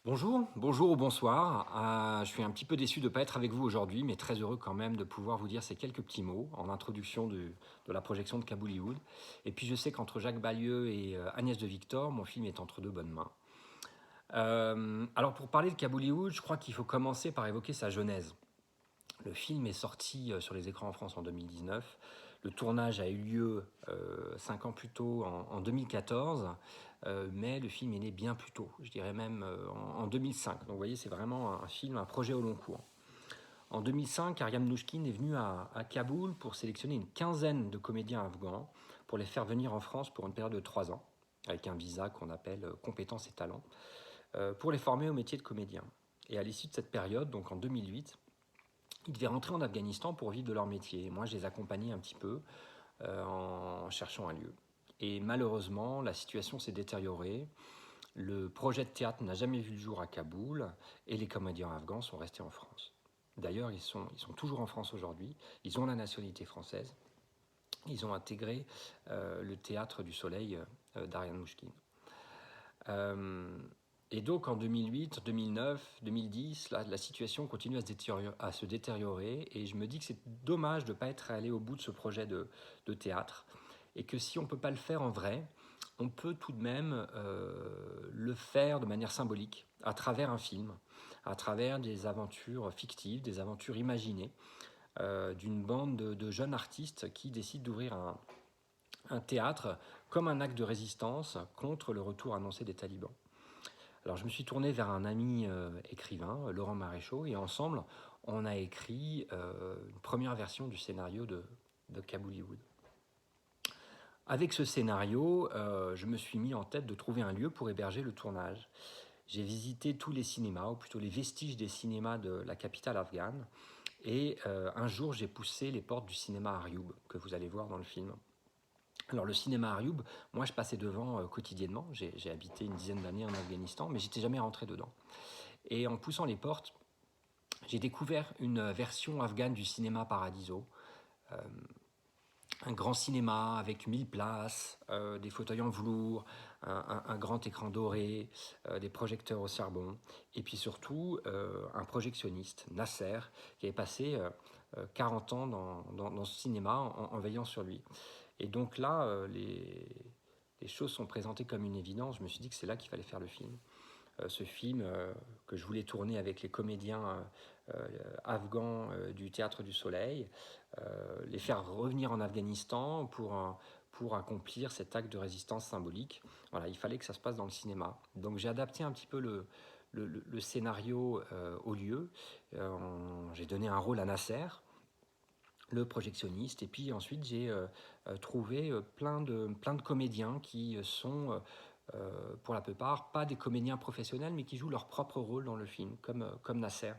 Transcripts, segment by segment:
Bonjour, bonjour ou bonsoir. Je suis un petit peu déçu de ne pas être avec vous aujourd'hui, mais très heureux quand même de pouvoir vous dire ces quelques petits mots en introduction de la projection de Kabollywood. Et puis je sais qu'entre Jacques Ballieu et Agnès de Victor, mon film est entre de bonnes mains. Alors pour parler de Kabollywood, je crois qu'il faut commencer par évoquer sa genèse. Le film est sorti sur les écrans en France en 2019. Le tournage a eu lieu 5 ans plus tôt, en 2014, mais le film est né bien plus tôt, je dirais même en 2005. Donc vous voyez, c'est vraiment un film, un projet au long cours. En 2005, Ariam Nouchkine est venu à Kaboul pour sélectionner une quinzaine de comédiens afghans pour les faire venir en France pour une période de 3 ans, avec un visa qu'on appelle compétences et talents, pour les former au métier de comédien. Et à l'issue de cette période, donc en 2008, ils devaient rentrer en Afghanistan pour vivre de leur métier. Moi, je les accompagnais un petit peu en cherchant un lieu. Et malheureusement, la situation s'est détériorée. Le projet de théâtre n'a jamais vu le jour à Kaboul et les comédiens afghans sont restés en France. D'ailleurs, ils sont toujours en France aujourd'hui. Ils ont la nationalité française. Ils ont intégré le théâtre du Soleil d'Ariane Mouchkine. Et donc en 2008, 2009, 2010, la situation continue à se détériorer et je me dis que c'est dommage de ne pas être allé au bout de ce projet de théâtre et que si on ne peut pas le faire en vrai, on peut tout de même le faire de manière symbolique à travers un film, à travers des aventures fictives, des aventures imaginées d'une bande de jeunes artistes qui décident d'ouvrir un théâtre comme un acte de résistance contre le retour annoncé des talibans. Alors je me suis tourné vers un ami écrivain, Laurent Maréchaux, et ensemble, on a écrit une première version du scénario de Kabollywood. Avec ce scénario, je me suis mis en tête de trouver un lieu pour héberger le tournage. J'ai visité tous les cinémas, ou plutôt les vestiges des cinémas de la capitale afghane, et un jour j'ai poussé les portes du cinéma Arioub, que vous allez voir dans le film. Alors le cinéma Arioub, moi je passais devant quotidiennement, j'ai habité une dizaine d'années en Afghanistan, mais j'étais jamais rentré dedans. Et en poussant les portes, j'ai découvert une version afghane du cinéma Paradiso, un grand cinéma avec 1000 places, des fauteuils en velours, un grand écran doré, des projecteurs au charbon, et puis surtout un projectionniste, Nasser, qui avait passé 40 ans dans ce cinéma en veillant sur lui. Et donc là, les choses sont présentées comme une évidence. Je me suis dit que c'est là qu'il fallait faire le film. Ce film que je voulais tourner avec les comédiens afghans du Théâtre du Soleil, les faire revenir en Afghanistan pour accomplir cet acte de résistance symbolique. Voilà, il fallait que ça se passe dans le cinéma. Donc j'ai adapté un petit peu le scénario au lieu. J'ai donné un rôle à Nasser, le projectionniste, et puis ensuite j'ai trouvé plein de comédiens qui sont pour la plupart pas des comédiens professionnels mais qui jouent leur propre rôle dans le film, comme Nasser.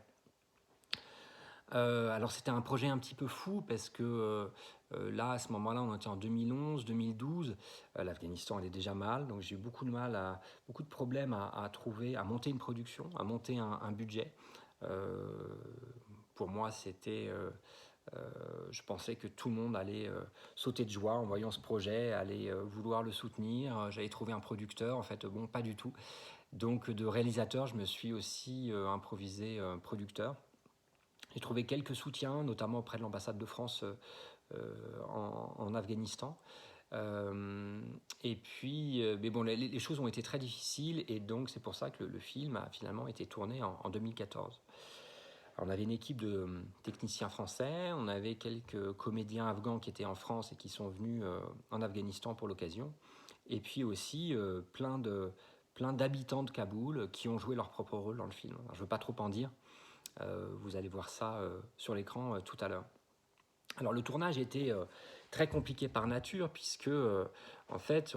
Alors c'était un projet un petit peu fou parce que là à ce moment-là on était en 2011, 2012, l'Afghanistan allait déjà mal, donc j'ai eu beaucoup de problèmes à trouver, à monter une production, à monter un budget. Euh, pour moi c'était je pensais que tout le monde allait sauter de joie en voyant ce projet, allait vouloir le soutenir. J'allais trouver un producteur, en fait, bon, pas du tout. Donc, de réalisateur, je me suis aussi improvisé producteur. J'ai trouvé quelques soutiens, notamment auprès de l'ambassade de France en Afghanistan. Et puis, mais bon, les choses ont été très difficiles et donc c'est pour ça que le film a finalement été tourné en 2014. Alors, on avait une équipe de techniciens français, on avait quelques comédiens afghans qui étaient en France et qui sont venus en Afghanistan pour l'occasion, et puis aussi plein d'habitants de Kaboul qui ont joué leur propre rôle dans le film. Alors, je ne veux pas trop en dire, vous allez voir ça sur l'écran tout à l'heure. Alors le tournage était très compliqué par nature puisque en fait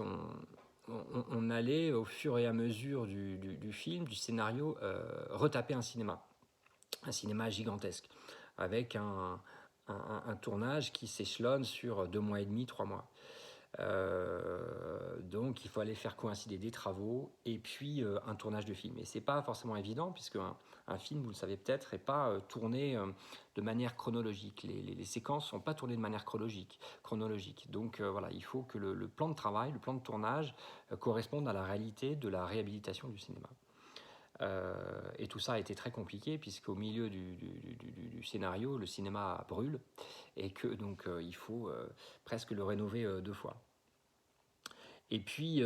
on allait au fur et à mesure du film, du scénario, retaper un cinéma gigantesque, avec un tournage qui s'échelonne sur 2 mois et demi, 3 mois. Donc il fallait faire coïncider des travaux et puis un tournage de film. Et c'est pas forcément évident puisque un film, vous le savez peut-être, n'est pas tourné de manière chronologique. Les séquences sont pas tournées de manière chronologique. Donc voilà, il faut que le plan de travail, le plan de tournage corresponde à la réalité de la réhabilitation du cinéma. Et tout ça a été très compliqué puisqu'au milieu du scénario, le cinéma brûle et que donc il faut presque le rénover 2 fois. Et puis,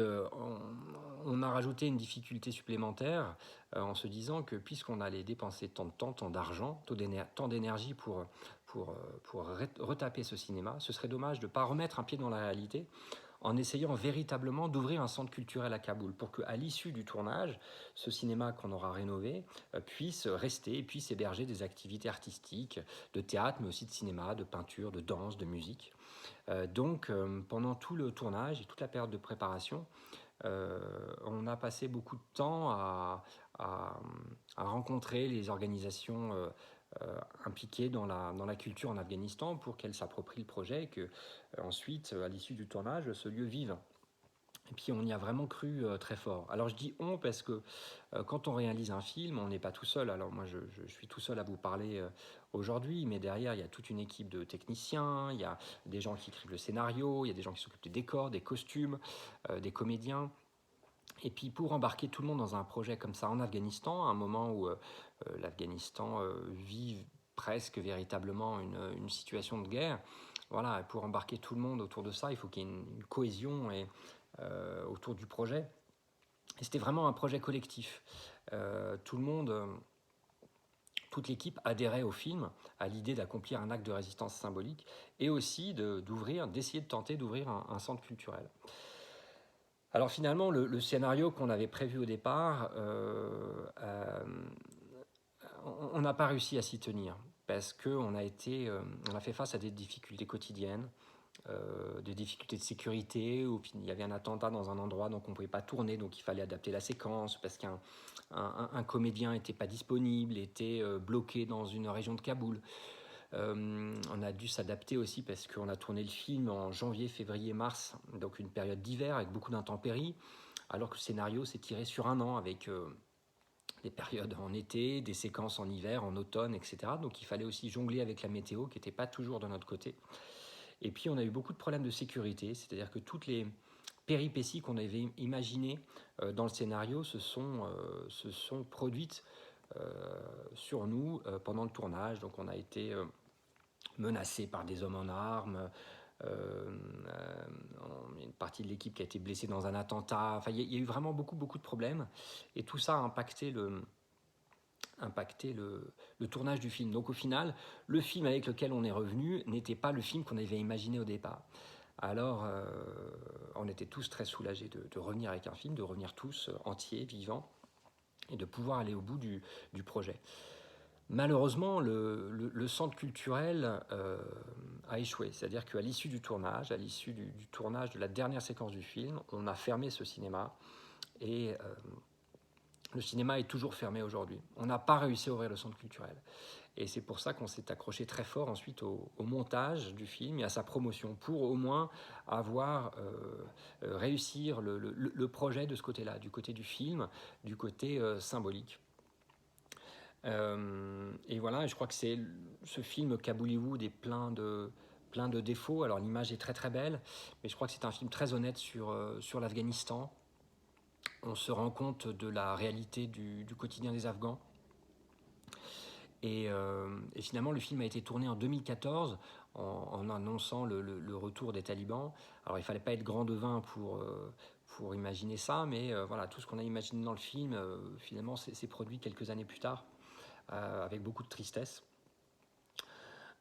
on a rajouté une difficulté supplémentaire en se disant que puisqu'on allait dépenser tant de temps, tant d'argent, tant d'énergie pour retaper ce cinéma, ce serait dommage de ne pas remettre un pied dans la réalité en essayant véritablement d'ouvrir un centre culturel à Kaboul pour qu'à l'issue du tournage, ce cinéma qu'on aura rénové puisse rester et puisse héberger des activités artistiques, de théâtre, mais aussi de cinéma, de peinture, de danse, de musique. Donc, pendant tout le tournage et toute la période de préparation, on a passé beaucoup de temps à, à rencontrer les organisations impliquées dans la culture en Afghanistan pour qu'elles s'approprient le projet et que ensuite, à l'issue du tournage, ce lieu vive. Et puis on y a vraiment cru très fort. Alors je dis on parce que quand on réalise un film, on n'est pas tout seul. Alors moi je suis tout seul à vous parler aujourd'hui, mais derrière il y a toute une équipe de techniciens, il y a des gens qui écrivent le scénario, il y a des gens qui s'occupent des décors, des costumes, des comédiens. Et puis pour embarquer tout le monde dans un projet comme ça en Afghanistan, à un moment où l'Afghanistan vit presque véritablement une situation de guerre, voilà, pour embarquer tout le monde autour de ça, il faut qu'il y ait une cohésion autour du projet. Et c'était vraiment un projet collectif. Tout le monde, toute l'équipe adhérait au film, à l'idée d'accomplir un acte de résistance symbolique et aussi d'essayer de tenter d'ouvrir un centre culturel. Alors finalement, le scénario qu'on avait prévu au départ, on n'a pas réussi à s'y tenir parce qu'on on a fait face à des difficultés quotidiennes, des difficultés de sécurité, où il y avait un attentat dans un endroit, donc on ne pouvait pas tourner, donc il fallait adapter la séquence, parce qu'un comédien n'était pas disponible, était bloqué dans une région de Kaboul. On a dû s'adapter aussi parce qu'on a tourné le film en janvier, février, mars, donc une période d'hiver avec beaucoup d'intempéries, alors que le scénario s'est tiré sur un an avec des périodes en été, des séquences en hiver, en automne, etc. Donc il fallait aussi jongler avec la météo qui n'était pas toujours de notre côté. Et puis on a eu beaucoup de problèmes de sécurité, c'est-à-dire que toutes les péripéties qu'on avait imaginées dans le scénario se sont produites sur nous pendant le tournage. Donc on a été menacés par des hommes en armes, une partie de l'équipe qui a été blessée dans un attentat. Enfin, il y a eu vraiment beaucoup de problèmes. Et tout ça a impacté le tournage du film. Donc au final, le film avec lequel on est revenu n'était pas le film qu'on avait imaginé au départ. Alors, on était tous très soulagés de revenir avec un film, de revenir tous entiers, vivants, et de pouvoir aller au bout du projet. Malheureusement, le centre culturel a échoué. C'est-à-dire qu'à l'issue du tournage, à l'issue du tournage de la dernière séquence du film, on a fermé ce cinéma et le cinéma est toujours fermé aujourd'hui. On n'a pas réussi à ouvrir le centre culturel. Et c'est pour ça qu'on s'est accroché très fort ensuite au montage du film et à sa promotion, pour au moins avoir réussir le projet de ce côté-là, du côté du film, du côté symbolique. Et voilà, et je crois que c'est ce film Kabouliwood est plein de défauts. Alors l'image est très très belle, mais je crois que c'est un film très honnête sur l'Afghanistan. On se rend compte de la réalité du quotidien des Afghans. Et finalement, le film a été tourné en 2014 en annonçant le retour des talibans. Alors il ne fallait pas être grand devin pour imaginer ça, mais voilà, tout ce qu'on a imaginé dans le film, finalement, s'est produit quelques années plus tard, avec beaucoup de tristesse.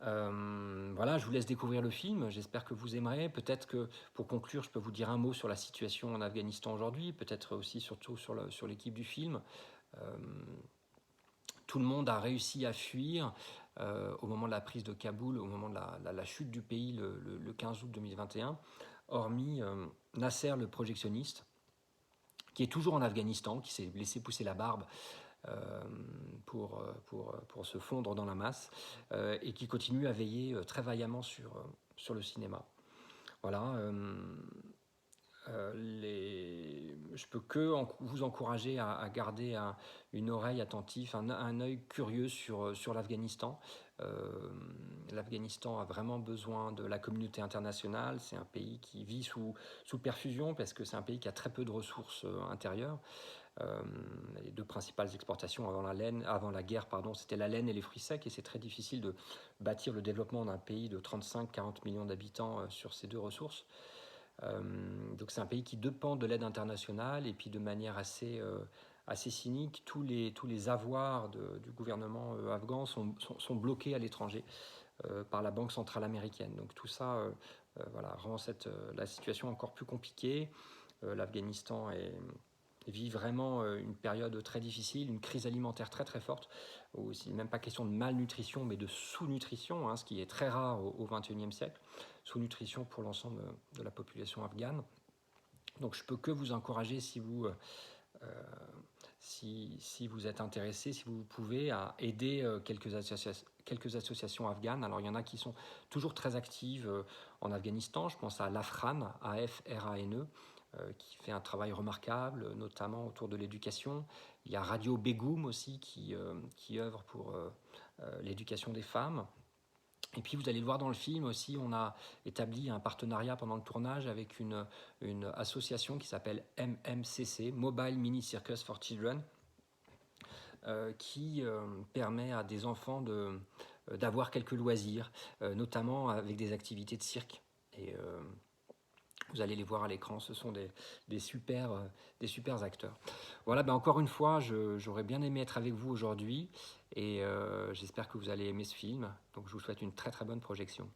Voilà, je vous laisse découvrir le film. J'espère que vous aimerez. Peut-être que, pour conclure, je peux vous dire un mot sur la situation en Afghanistan aujourd'hui, peut-être aussi surtout sur l'équipe du film. Tout le monde a réussi à fuir au moment de la prise de Kaboul, au moment de la chute du pays le 15 août 2021, hormis Nasser, le projectionniste, qui est toujours en Afghanistan, qui s'est laissé pousser la barbe pour se fondre dans la masse et qui continue à veiller très vaillamment sur le cinéma. Voilà. Je peux que vous encourager à garder une oreille attentive, un œil curieux sur l'Afghanistan. L'Afghanistan a vraiment besoin de la communauté internationale. C'est un pays qui vit sous perfusion parce que c'est un pays qui a très peu de ressources intérieures. Les deux principales exportations avant la guerre, c'était la laine et les fruits secs, et c'est très difficile de bâtir le développement d'un pays de 35-40 millions d'habitants sur ces deux ressources. Donc c'est un pays qui dépend de l'aide internationale, et puis de manière assez cynique, tous les avoirs du gouvernement afghan sont bloqués à l'étranger par la Banque centrale américaine. Donc tout ça voilà, rend la situation encore plus compliquée. L'Afghanistan vit vraiment une période très difficile, une crise alimentaire très très forte, où c'est même pas question de malnutrition, mais de sous-nutrition, hein, ce qui est très rare au XXIe siècle, sous-nutrition pour l'ensemble de la population afghane. Donc je peux que vous encourager, si vous êtes intéressé, si vous pouvez, à aider quelques associations afghanes. Alors il y en a qui sont toujours très actives en Afghanistan. Je pense à l'AFRAN, AFRANE, qui fait un travail remarquable, notamment autour de l'éducation. Il y a Radio Begum aussi qui œuvre pour l'éducation des femmes. Et puis vous allez le voir dans le film aussi, on a établi un partenariat pendant le tournage avec une association qui s'appelle MMCC, Mobile Mini Circus for Children, qui permet à des enfants d'avoir quelques loisirs, notamment avec des activités de cirque. Et vous allez les voir à l'écran, ce sont des super acteurs. Voilà, encore une fois, j'aurais bien aimé être avec vous aujourd'hui, et j'espère que vous allez aimer ce film. Donc je vous souhaite une très très bonne projection.